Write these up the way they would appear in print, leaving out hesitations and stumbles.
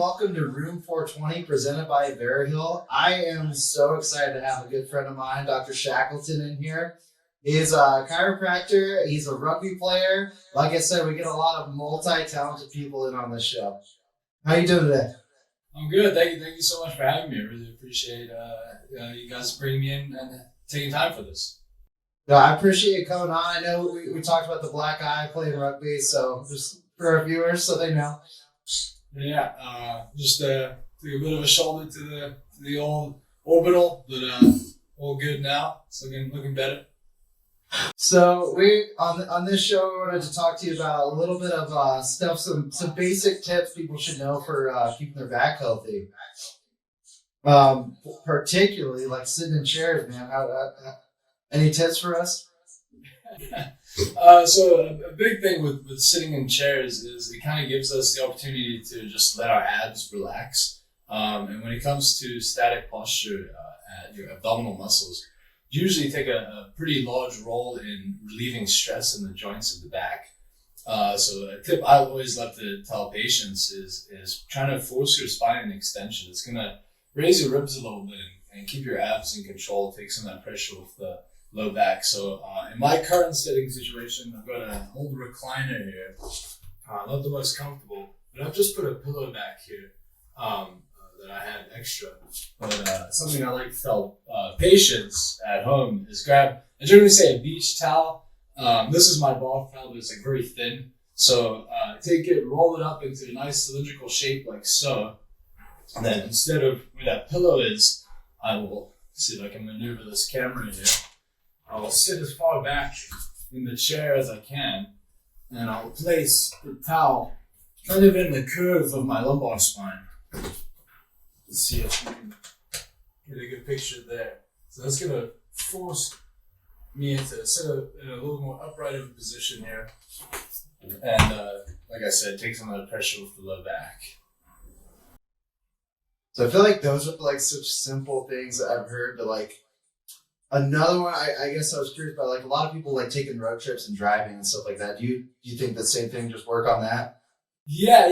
welcome to Room 420 presented by Veriheal. I am so excited to have a good friend of mine, Dr. Shackleton, in here. He's a chiropractor. He's a rugby player. Like I said, we get a lot of multi-talented people in on this show. How you doing today? I'm good. Thank you so much for having me. I really appreciate you guys bringing me in and taking time for this. No, I appreciate you coming on. I know we talked about the black eye playing rugby, so just for our viewers so they know. Yeah, just took a bit of a shoulder to the old orbital, but all good now. It's looking better. So we on this show we wanted to talk to you about a little bit of stuff, some basic tips people should know for keeping their back healthy. Particularly like sitting in chairs, man. Any tips for us? So a big thing with sitting in chairs is it kind of gives us the opportunity to just let our abs relax. And when it comes to static posture, your abdominal muscles usually take a pretty large role in relieving stress in the joints of the back. So a tip I always love to tell patients is trying to force your spine in extension. It's going to raise your ribs a little bit and keep your abs in control, take some of that pressure off the low back. So in my current sitting situation, I've got an old recliner here. Not the most comfortable, but I've just put a pillow back here that I had extra. But something I like to tell patients at home is I generally say a beach towel. This is my bath towel, but it's like very thin. So take it, roll it up into a nice cylindrical shape like so. And then instead of where that pillow is, I will see if I can maneuver this camera in here. I will sit as far back in the chair as I can, and I'll place the towel kind of in the curve of my lumbar spine. Let's see if you can get a good picture there. So that's going to force me into sit in a little more upright of a position here. And like I said, take some of the pressure off the low back. So I feel like those are like such simple things that I've heard, but like another one, I guess I was curious about, like a lot of people like taking road trips and driving and stuff like that. Do you think the same thing, just work on that? Yeah.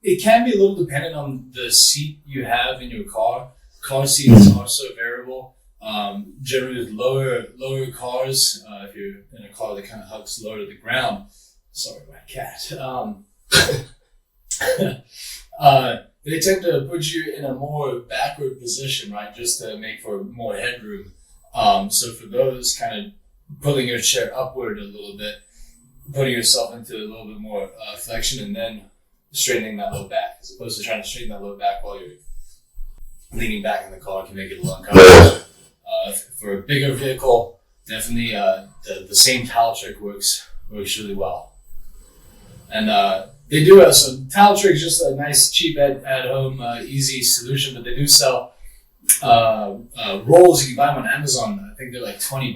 It can be a little dependent on the seat you have in your car. Car seats are so variable. Generally with lower cars, if you're in a car that kind of hugs lower to the ground. Sorry, my cat. They tend to put you in a more backward position, right, just to make for more headroom. So for those, kind of pulling your chair upward a little bit, putting yourself into a little bit more flexion, and then straightening that low back, as opposed to trying to straighten that low back while you're leaning back in the car can make it a little uncomfortable. For a bigger vehicle, definitely the same towel trick works really well. And they do so towel trick is just a nice, cheap at home, easy solution. But they do sell rolls. You can buy them on Amazon. I think they're like $20,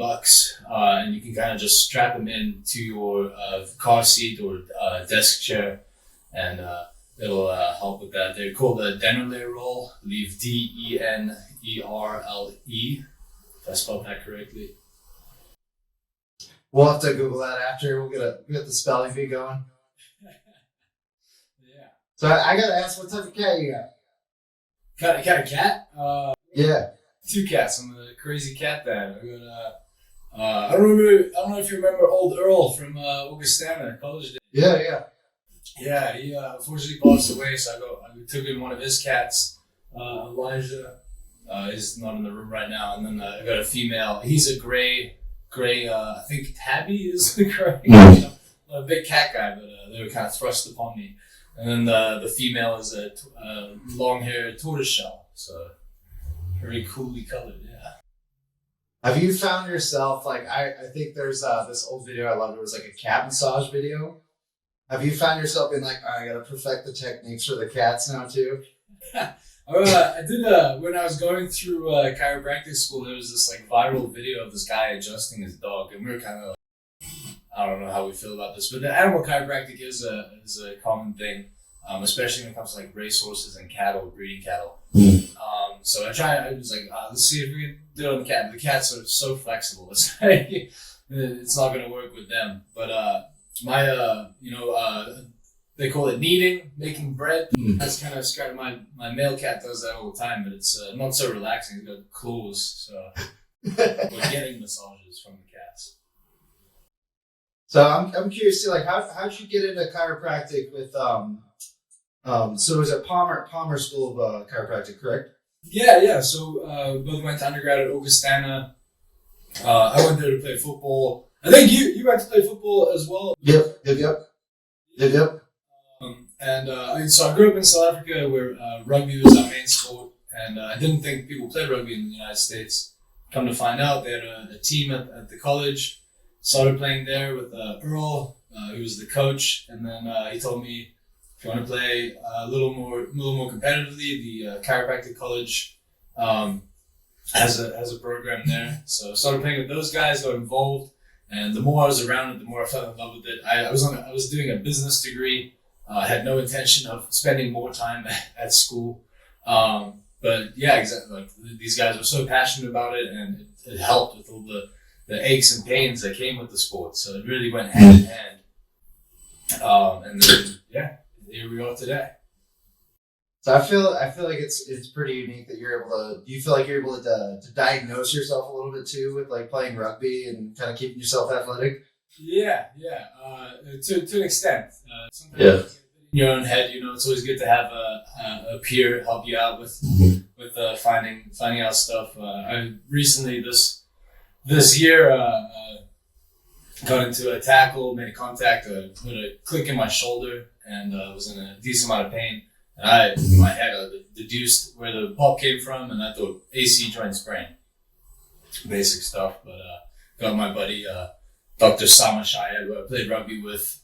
and you can kind of just strap them in to your car seat or desk chair, and it'll help with that. They're called the Denerle roll. I believe Denerle, if I spelled that correctly. We'll have to Google that after. We'll get the spelling bee going. Yeah. So I gotta ask, what type of cat you got? Got a cat? Yeah. 2 cats. I'm a crazy cat dad. I don't know if you remember old Earl from Augustana, college days. Yeah. Yeah, he unfortunately passed away, so I took in one of his cats, Elijah. He's not in the room right now. And then I got a female. He's a gray. I think Tabby is the gray. Not a big cat guy, but they were kind of thrust upon me. And then the female is a long-haired tortoiseshell, so very coolly colored. Yeah. Have you found yourself like I think there's this old video I loved. It was like a cat massage video. Have you found yourself being like, I gotta perfect the techniques for the cats now too? I did when I was going through chiropractic school. There was this like viral video of this guy adjusting his dog, and we were kind of like, I don't know how we feel about this, but the animal chiropractic is a common thing, especially when it comes to like racehorses and cattle, breeding cattle. So I was like, let's see if we can do it on the cat. The cats are so flexible. It's not going to work with them. But they call it kneading, making bread. That's kind of my male cat does that all the time, but it's not so relaxing. He's got claws, so we're getting massages from the cats. So I'm curious too, like how'd you get into chiropractic with so was it Palmer School of Chiropractic, correct? Yeah. So both went to undergrad at Augustana. I went there to play football. I think you went to play football as well. Yep. So I grew up in South Africa where rugby was our main sport, and I didn't think people played rugby in the United States. Come to find out, they had a team at the college. Started playing there with Earl, who was the coach, and then he told me, if you want to play a little more competitively, the chiropractic college has a program there. So I started playing with those guys, got involved, and the more I was around it, the more I fell in love with it. I was doing a business degree. I had no intention of spending more time at school, but yeah, exactly. Like these guys were so passionate about it, and it helped with all the aches and pains that came with the sport. So it really went hand in hand. And then, yeah, here we are today. So I feel like it's pretty unique that you're able to. Do you feel like you're able to diagnose yourself a little bit too with like playing rugby and kind of keeping yourself athletic? Yeah. To an extent. Sometimes in your own head, it's always good to have a peer help you out with finding out stuff. I recently this year got into a tackle, made a contact, put a click in my shoulder, and was in a decent amount of pain. And in my head, I deduced where the pulp came from, and I thought AC joint sprain. Basic stuff, but got my buddy Dr. Sama Shayed, who I played rugby with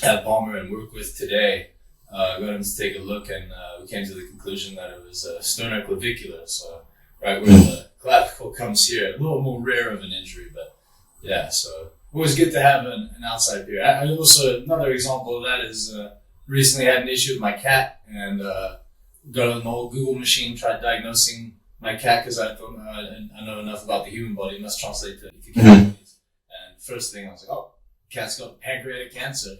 at Palmer and work with today. Got him to take a look, and we came to the conclusion that it was sternoclavicular, so right where the clavicle comes here. A little more rare of an injury, but yeah, so always good to have an outside peer. I also, another example of that is recently had an issue with my cat, and got an old Google machine, tried diagnosing my cat because I thought I know enough about the human body, must translate to cat bodies. And first thing I was like, oh, cat's got pancreatic cancer.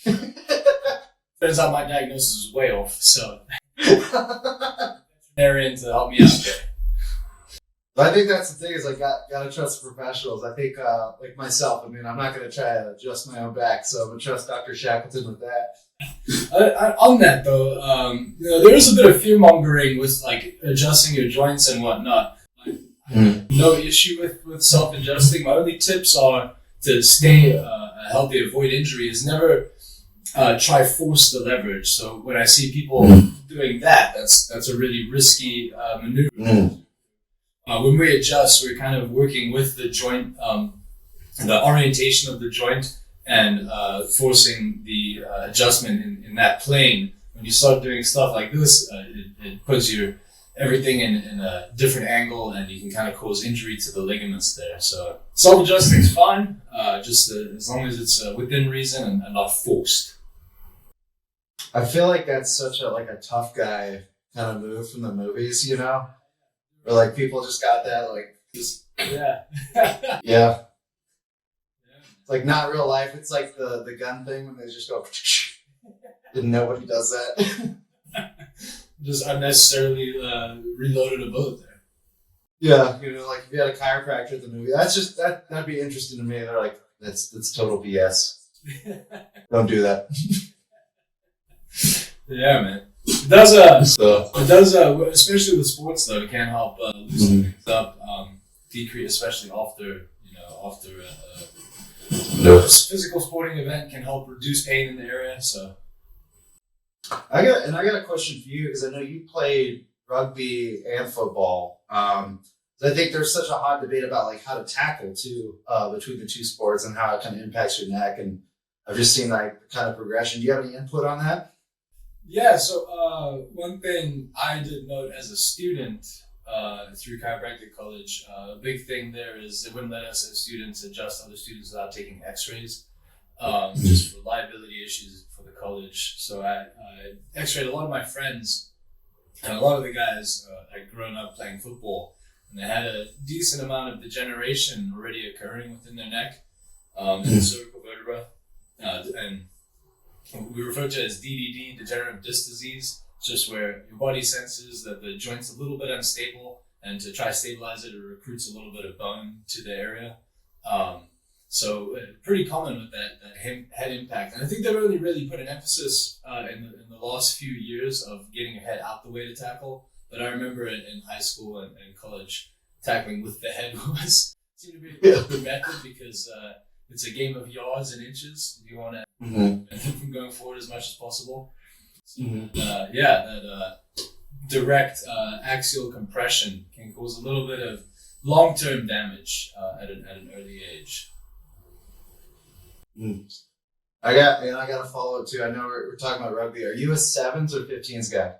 Turns out my diagnosis was way off, so they're in to help me out there. But I think that's the thing is like gotta trust the professionals. I think like myself, I mean, I'm not gonna try to adjust my own back, so I'm gonna trust Dr. Shackleton with that. On that though, there is a bit of fear mongering with like adjusting your joints and whatnot. No issue with self adjusting. My only tips are to stay healthy, avoid injury. Is never try force the leverage. So when I see people doing that, that's a really risky maneuver. When we adjust, we're kind of working with the joint, the orientation of the joint, and forcing the adjustment in that plane. When you start doing stuff like this, it puts everything in a different angle, and you can kind of cause injury to the ligaments there. So self-adjusting is fine, just as long as it's within reason and not forced. I feel like that's such a tough guy kind of move from the movies, Or like people just got that yeah. Yeah. It's like not real life. It's like the gun thing when they just go didn't know what he does that. Just unnecessarily reloaded a bullet there. Yeah, like if you had a chiropractor at the movie, that'd be interesting to me. They're like, that's total BS. Don't do that. Yeah, man. It does, especially with sports though, it can help loosen things up, decrease, especially after a physical sporting event can help reduce pain in the area, so. I got a question for you because I know you played rugby and football. So I think there's such a hot debate about like how to tackle too, between the two sports and how it kind of impacts your neck. And I've just seen like the kind of progression. Do you have any input on that? Yeah, so one thing I did note as a student through chiropractic college, a big thing there is they wouldn't let us as students adjust other students without taking x-rays, just for liability issues for the college. So I x-rayed a lot of my friends, and a lot of the guys had grown up playing football, and they had a decent amount of degeneration already occurring within their neck, and the cervical vertebra, and we refer to it as DDD, degenerative disc disease. It's just where your body senses that the joint's a little bit unstable, and to try to stabilize it, it recruits a little bit of bone to the area. So pretty common with that head impact. And I think they've only really put an emphasis in the last few years of getting your head out the way to tackle. But I remember in high school and college, tackling with the head seemed to be a good method because it's a game of yards and inches. You want to prevent them from going forward as much as possible. So, that direct axial compression can cause a little bit of long-term damage at an early age. I got to follow it too. I know we're talking about rugby. Are you a 7s or 15s guy?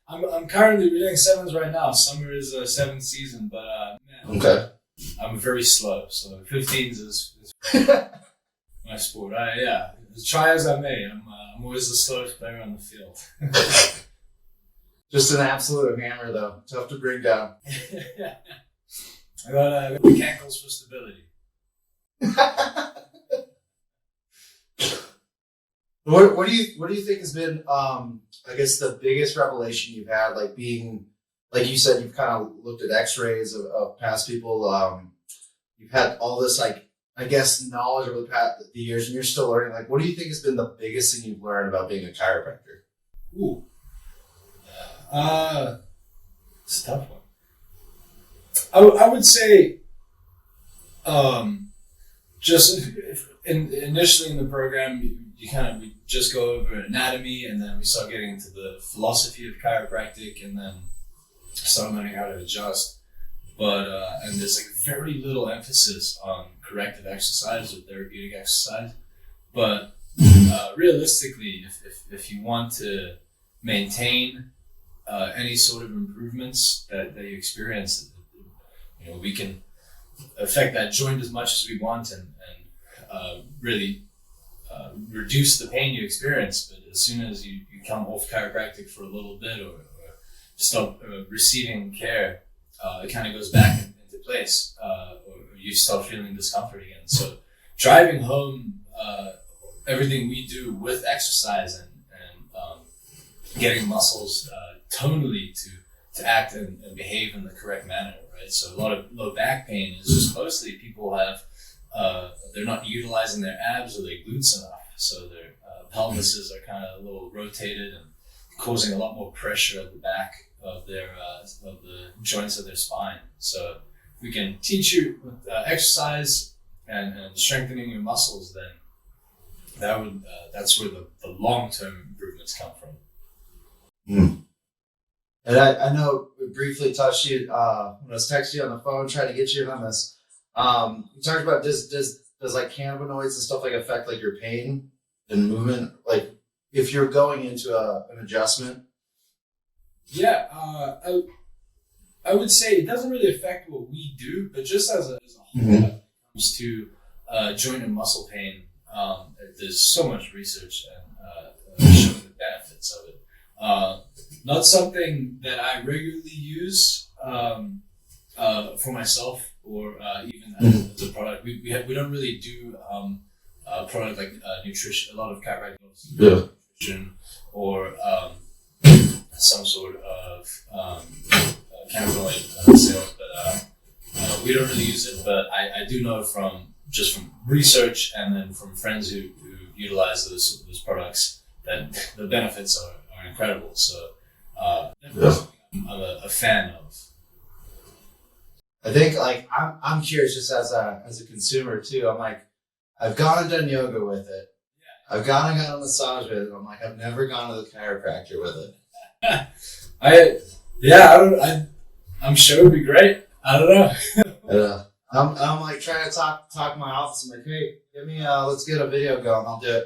I'm currently doing 7s right now. Summer is a 7th season, but okay. I'm very slow, so 15s is my sport. As try as I may, I'm always the slowest player on the field. Just an absolute hammer, though. Tough to bring down. I got weak ankles for stability. What do you think has been I guess the biggest revelation you've had, like being, like you said, you've kind of looked at x-rays of past people, you've had all this, like, I guess, knowledge over the years, and you're still learning. Like, what do you think has been the biggest thing you've learned about being a chiropractor? Ooh. It's a tough one. I would say just initially in the program, we just go over anatomy, and then we start getting into the philosophy of chiropractic, and then start learning how to adjust. But and there's like very little emphasis on corrective exercise or therapeutic exercise. But realistically, if you want to maintain any sort of improvements that you experience, we can affect that joint as much as we want and really reduce the pain you experience. But as soon as you come off chiropractic for a little bit or stop receiving care, it kind of goes back into place, or you start feeling discomfort again. So driving home everything we do with exercise and getting muscles tonally to act and behave in the correct manner, right? So a lot of low back pain is just mostly people have they're not utilizing their abs or their glutes enough, so their pelvises are kind of a little rotated and causing a lot more pressure at the back of their of the joints of their spine. So if we can teach you exercise and strengthening your muscles, then that's where the long-term improvements come from. And I know we briefly touched you when I was texting you on the phone trying to get you in on this. You talked about does like cannabinoids and stuff like affect like your pain and movement, like if you're going into an adjustment? Yeah, I would say it doesn't really affect what we do, but just as a whole, when it comes to joint and muscle pain, there's so much research and showing the benefits of it. Not something that I regularly use for myself or even as a product. We don't really do a product like nutrition. A lot of chiropractic nutrition or some sort of cannabinoid sales, but we don't really use it. But I do know from research and then from friends who utilize those products that the benefits are incredible. So definitely something I'm a fan of. I think like I'm curious just as a consumer too. I'm like, I've gone and done yoga with it. I've gone and got a massage with it. I'm like, I've never gone to the chiropractor with it. I'm sure it'd be great. I don't know. I'm like trying to talk my office. I'm like, hey, give me let's get a video going. I'll do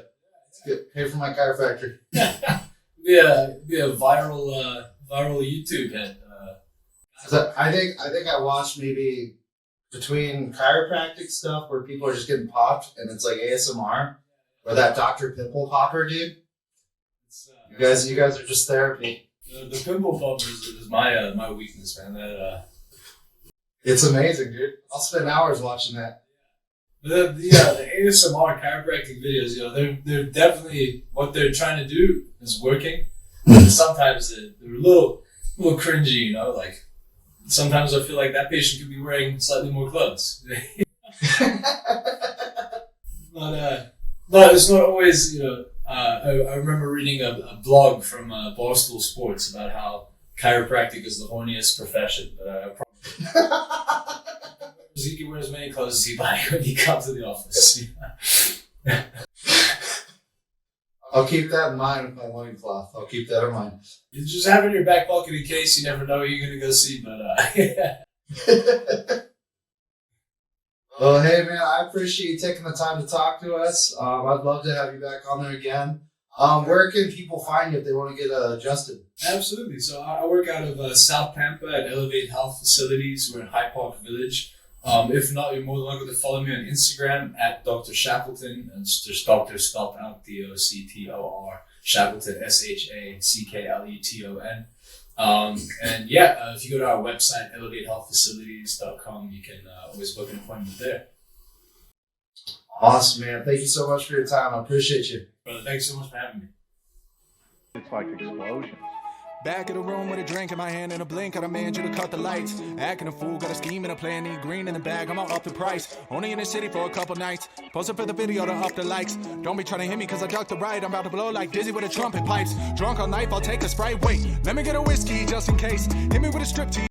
it. Pay for my chiropractor. Be a viral YouTube hit. So I think I watched maybe between chiropractic stuff where people are just getting popped and it's like ASMR, or that Dr. Pimple Popper dude. You guys are just therapy. The pimple popper is my weakness, man. It's amazing, dude. I'll spend hours watching that. The ASMR chiropractic videos, they're definitely what they're trying to do is working. Sometimes they're a little cringy, like sometimes I feel like that patient could be wearing slightly more clothes. But it's not always, I remember reading a blog from Barstool Sports about how chiropractic is the horniest profession. He can wear as many clothes as he likes when he comes to the office. I'll keep that in mind with my loincloth. I'll keep that in mind. You just have it in your back pocket in case you never know who you're going to go see. But Well, hey man, I appreciate you taking the time to talk to us. I'd love to have you back on there again. Where can people find you if they want to get adjusted? Absolutely. So I work out of South Tampa at Elevate Health Facilities. We're in Hyde Park Village. If not, you're more than welcome to follow me on Instagram at Dr. Shackleton. And it's just Dr. spelled out DOCTOR, Shackleton, SHACKLETON. And if you go to our website, elevatehealthfacilities.com, you can always book an appointment there. Awesome, man. Thank you so much for your time. I appreciate you. Brother, thanks so much for having me. It's like explosion. Back of the room with a drink in my hand and a blink, I demand you to cut the lights. Acting a fool, got a scheme and a plan, need green in the bag, I'm all up the price. Only in the city for a couple nights, posting for the video to up the likes. Don't be trying to hit me cause I ducked the right, I'm about to blow like dizzy with the trumpet pipes. Drunk all night, I'll take a Sprite, wait, let me get a whiskey just in case. Hit me with a strip tease.